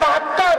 72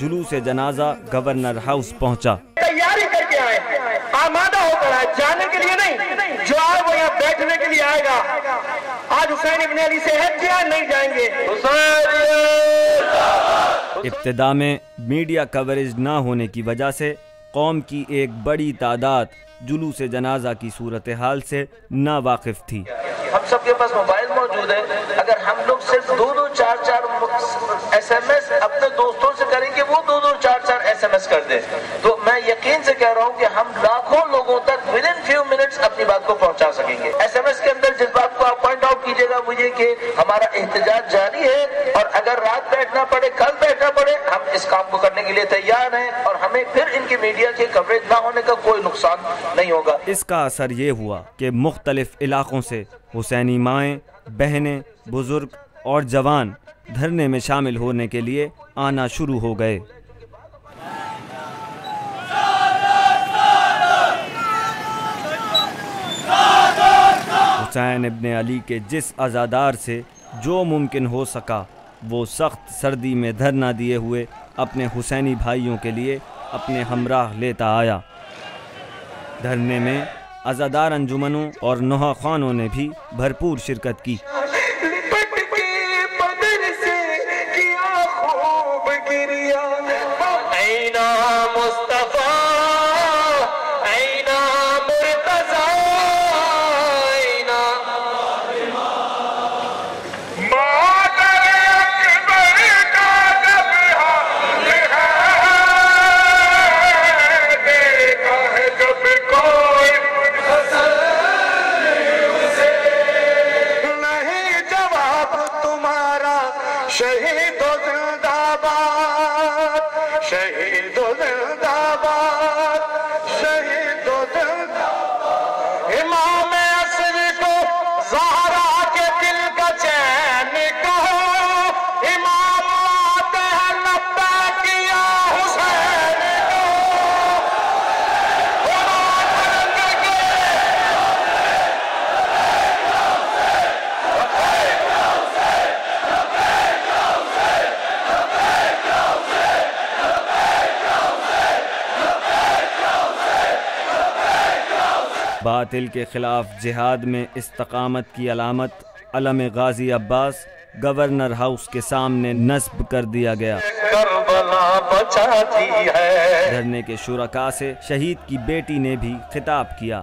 جلوس جنازہ governor house پہنچا۔ تیاری کر کے آئے، آمادہ ہو کر آئے، جانے کے لیے نہیں، جو آئے وہ یہاں بیٹھنے کے لیے آئے گا۔ آج حسین ابن علی سے ہٹ کیا نہیں جائیں گے۔ ابتدا میں میڈیا کوریج نہ ہونے کی وجہ سے قوم کی ایک بڑی تعداد جلوس جنازہ کی صورتحال سے ناواقف تھی۔ ہم سب کے پاس موبائل موجود ہے، اگر ہم لوگ صرف 2-2 4-4 ایس ایم ایس اپنے دوستوں سے کریں گے، وہ 2-2 4-4 ایس ایم ایس کر دیں، تو میں یقین سے کہہ رہا ہوں کہ ہم لاکھوں لوگوں تک ود ان فیو منٹس اپنی بات کو پہنچا سکیں گے۔ ایس ایم ایس کے اندر جس بات کو آپ پوائنٹ آؤٹ کیجیے گا وہ یہ کہ ہمارا احتجاج جاری ہے، اور اگر رات بیٹھنا پڑے، کل بیٹھنا پڑے، ہم اس کام کو کرنے کے لیے تیار ہیں، اور ہمیں پھر ان کی میڈیا کے کوریج نہ ہونے کا کوئی نقصان نہیں ہوگا۔ اس کا اثر یہ ہوا کہ مختلف علاقوں سے حسینی مائیں، بہنیں، بزرگ اور جوان دھرنے میں شامل ہونے کے لیے آنا شروع ہو گئے۔ حسین ابن علی کے جس عزادار سے جو ممکن ہو سکا وہ سخت سردی میں دھرنا دیے ہوئے اپنے حسینی بھائیوں کے لیے اپنے ہمراہ لیتا آیا۔ دھرنے میں عزادار انجمنوں اور نوحہ خوانوں نے بھی بھرپور شرکت کی۔ شہید و زندہ باد، شہید و زندہ باد، شہید و زندہ باد۔ امام عصر کو زہرا کے دل کا چین کہو، امام آتے ہیں لبیک یا حسین باطل کے خلاف جہاد میں استقامت کی علامت علم غازی عباس گورنر ہاؤس کے سامنے نصب کر دیا گیا۔ کربلا بچاتی ہے۔ دھرنے کے شرکاء سے شہید کی بیٹی نے بھی خطاب کیا۔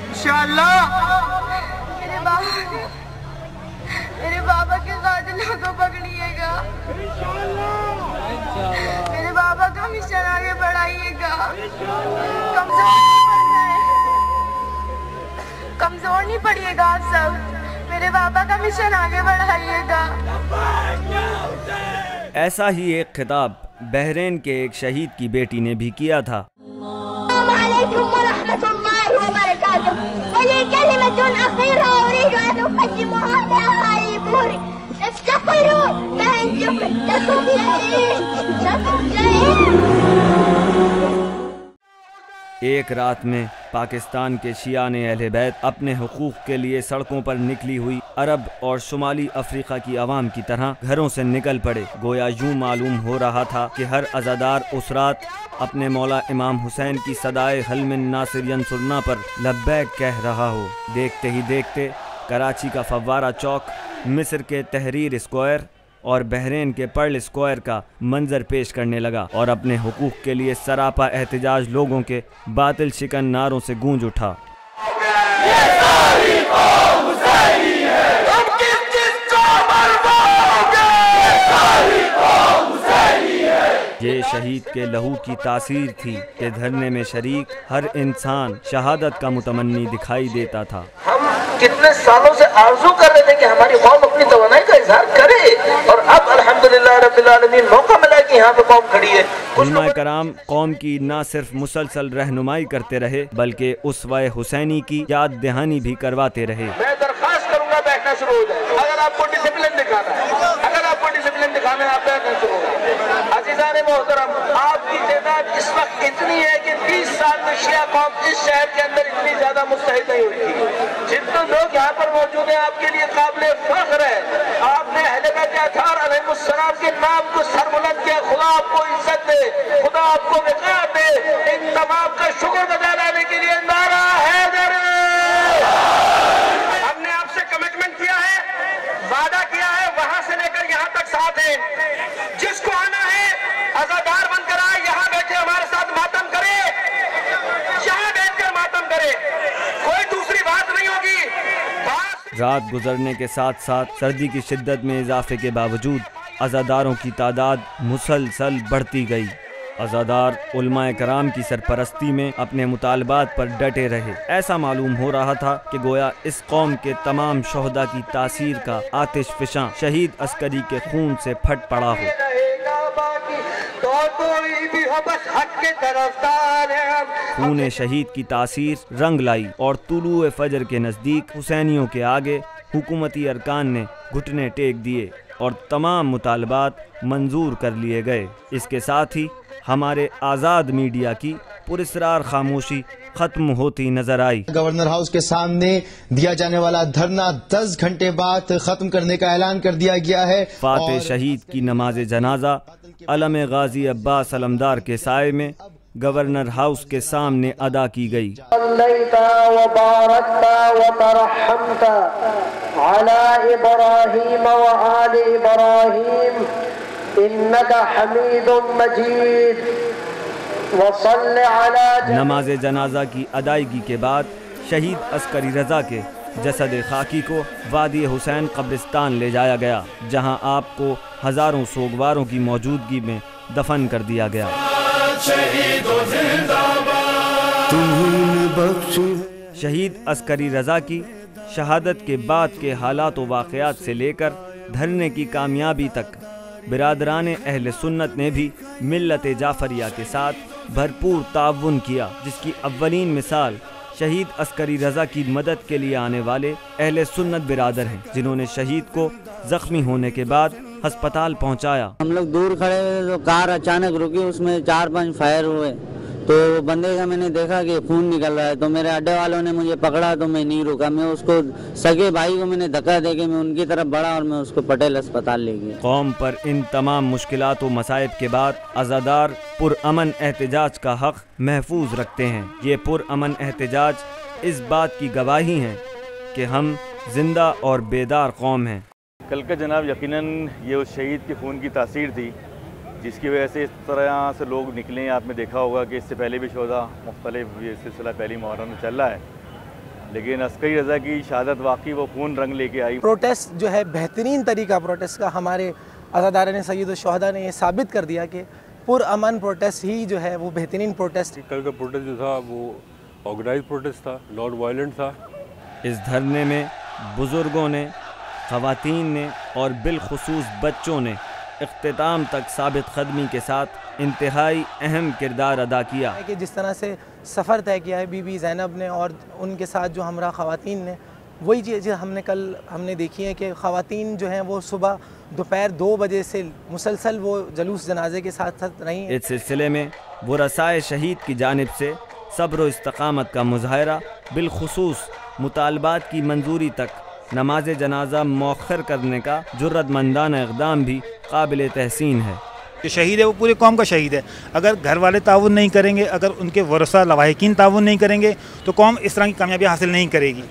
انشاءاللہ میرے بابا کے قاتلوں کو پکڑیے گا، میرے بابا کا مشن آگے بڑھائیے گا، کمزور نہیں پڑیے گا آپ سب، میرے بابا کا مشن آگے بڑھائیے گا۔ ایسا ہی ایک خطاب بحرین کے ایک شہید کی بیٹی نے بھی کیا تھا۔ السلام علیکم ورحمۃ اللہ وبرکاتہ۔ ولی کلمۃ اخیرہ اريد ان اقدمها لاهالي بوري، افتقروا لكم جائعين۔ ایک رات میں پاکستان کے شیعان اہل بیت اپنے حقوق کے لیے سڑکوں پر نکلی ہوئی عرب اور شمالی افریقہ کی عوام کی طرح گھروں سے نکل پڑے۔ گویا یوں معلوم ہو رہا تھا کہ ہر عزادار اس رات اپنے مولا امام حسین کی صدائے حل من ناصر ینصرنا پر لبیک کہہ رہا ہو۔ دیکھتے ہی دیکھتے کراچی کا فوارہ چوک، مصر کے تحریر اسکوائر اور بحرین کے پرل اسکوائر کا منظر پیش کرنے لگا، اور اپنے حقوق کے لیے سراپا احتجاج لوگوں کے باطل شکن نعروں سے گونج اٹھا۔ یہ شہید کے لہو کی تاثیر تھی کہ دھرنے میں شریک ہر انسان شہادت کا متمنی دکھائی دیتا تھا۔ ہم کتنے سالوں سے آرزو کر رہے تھے کہ ہماری قوم اپنی توانائی کا اظہار کرے، اور اب الحمدللہ رب العالمین موقع ملا کہ یہاں پہ قوم کھڑی ہے۔ علماء کرام قوم کی نہ صرف مسلسل رہنمائی کرتے رہے بلکہ اسوہ حسینی کی یاد دہانی بھی کرواتے رہے۔ میں درخواست کروں گا بیٹھنا شروع ہو جائے، اگر آپ کو ڈسپلن دکھانا ہے، اگر آپ کو ڈسپلن دکھانا ہے آپ بیٹھنا شروع ہو جائے۔ عزیزان محترم، آپ کی جگہ تعداد اس وقت اتنی ہے کہ 30 سال میں شیعہ قوم اس شہر کے اندر اتنی زیادہ متحد نہیں ہوئی تھی. جتنے لوگ یہاں پر موجود ہیں آپ کے لیے قابل فخر ہے. آپ نے اہل بیت اطہار علیہ السلام کے نام کو سربلند کیا. خدا آپ کو عزت دے, خدا آپ کو وقار دے. ان تمام کا شکر بجا لانے کے لیے نعرہ حیدر. ہم نے آپ سے کمٹمنٹ کیا ہے, وعدہ کیا ہے, وہاں سے لے کر یہاں تک ساتھ ہیں. جس کو آنا ہے عزادار بن کر آئے, یہاں بیٹھے ہمارے ساتھ ماتم کرے, یہاں بیٹھ کر ماتم کرے, کوئی دوسری بات نہیں ہوگی. رات گزرنے کے ساتھ ساتھ سردی کی شدت میں اضافے کے باوجود عزاداروں کی تعداد مسلسل بڑھتی گئی. عزادار علماء کرام کی سرپرستی میں اپنے مطالبات پر ڈٹے رہے. ایسا معلوم ہو رہا تھا کہ گویا اس قوم کے تمام شہداء کی تاثیر کا آتش فشاں شہید عسکری کے خون سے پھٹ پڑا ہو. خون شہید کی تاثیر رنگ لائی اور طلوع فجر کے نزدیک حسینیوں کے آگے حکومتی ارکان نے گھٹنے ٹیک دیے اور تمام مطالبات منظور کر لیے گئے. اس کے ساتھ ہی ہمارے آزاد میڈیا کی پراسرار خاموشی ختم ہوتی نظر آئی. گورنر ہاؤس کے سامنے دیا جانے والا دھرنا 10 گھنٹے بعد ختم کرنے کا اعلان کر دیا گیا ہے. فاتح شہید کی نماز جنازہ علم غازی عباس علمدار کے سائے میں گورنر ہاؤس کے سامنے ادا کی گئی. صلیت وبارکت وترحمت علی ابراہیم وآل ابراہیم انک حمید مجید وصل علی. نماز جنازہ کی ادائیگی کے بعد شہید عسکری رضا کے جسد خاکی کو وادی حسین قبرستان لے جایا گیا, جہاں آپ کو ہزاروں سوگواروں کی موجودگی میں دفن کر دیا گیا. شہید عسکری رضا کی شہادت کے بعد کے حالات و واقعات سے لے کر دھرنے کی کامیابی تک برادران اہل سنت نے بھی ملت جعفریہ کے ساتھ بھرپور تعاون کیا, جس کی اولین مثال شہید عسکری رضا کی مدد کے لیے آنے والے اہل سنت برادر ہیں, جنہوں نے شہید کو زخمی ہونے کے بعد ہسپتال پہنچایا. ہم لوگ دور کھڑے ہوئے تو کار اچانک رکی, اس میں 4-5 فائر ہوئے تو بندے کا میں نے دیکھا کہ خون نکل رہا ہے, تو میرے اڈے والوں نے مجھے پکڑا تو میں نہیں رکا. میں اس کو سگے بھائی کو میں نے دھکا دے کے میں ان کی طرف بڑھا اور میں اس کو پٹیل اسپتال لے گیا. قوم پر ان تمام مشکلات و مصائب کے بعد عزادار پرامن احتجاج کا حق محفوظ رکھتے ہیں. یہ پرامن احتجاج اس بات کی گواہی ہیں کہ ہم زندہ اور بیدار قوم ہیں. کل کا جناب یقیناً یہ اس شہید کے خون کی تاثیر تھی جس کی وجہ سے اس طرح سے لوگ نکلے. آپ نے دیکھا ہوگا کہ اس سے پہلے بھی شہداء مختلف یہ سلسلہ پہلی محرم میں چل رہا ہے, لیکن عسکری رضا کی شہادت واقعی وہ خون رنگ لے کے آئی. پروٹیسٹ جو ہے بہترین طریقہ پروٹیسٹ کا, ہمارے عزاداران سید الشہداء نے یہ ثابت کر دیا کہ پرامن پروٹیسٹ ہی جو ہے وہ بہترین پروٹیسٹ. کل کا پروٹیسٹ جو تھا وہ آرگنائز پروٹیسٹ تھا, ناٹ وائلنٹ تھا. اس دھرنے میں بزرگوں نے, خواتین نے اور بالخصوص بچوں نے اختتام تک ثابت قدمی کے ساتھ انتہائی اہم کردار ادا کیا. کہ جس طرح سے سفر طے کیا ہے بی بی زینب نے اور ان کے ساتھ جو ہمراہ خواتین نے, وہی چیز ہم نے دیکھی ہے کہ خواتین جو ہیں وہ صبح دوپہر 2 بجے سے مسلسل وہ جلوس جنازے کے ساتھ رہی ہیں. اس سلسلے میں ورثائے شہید کی جانب سے صبر و استقامت کا مظاہرہ, بالخصوص مطالبات کی منظوری تک نماز جنازہ مؤخر کرنے کا جرأت مندانہ اقدام بھی قابل تحسین ہے. جو شہید ہے وہ پورے قوم کا شہید ہے. اگر گھر والے تعاون نہیں کریں گے, اگر ان کے ورثہ لواحقین تعاون نہیں کریں گے تو قوم اس طرح کی کامیابی حاصل نہیں کرے گی.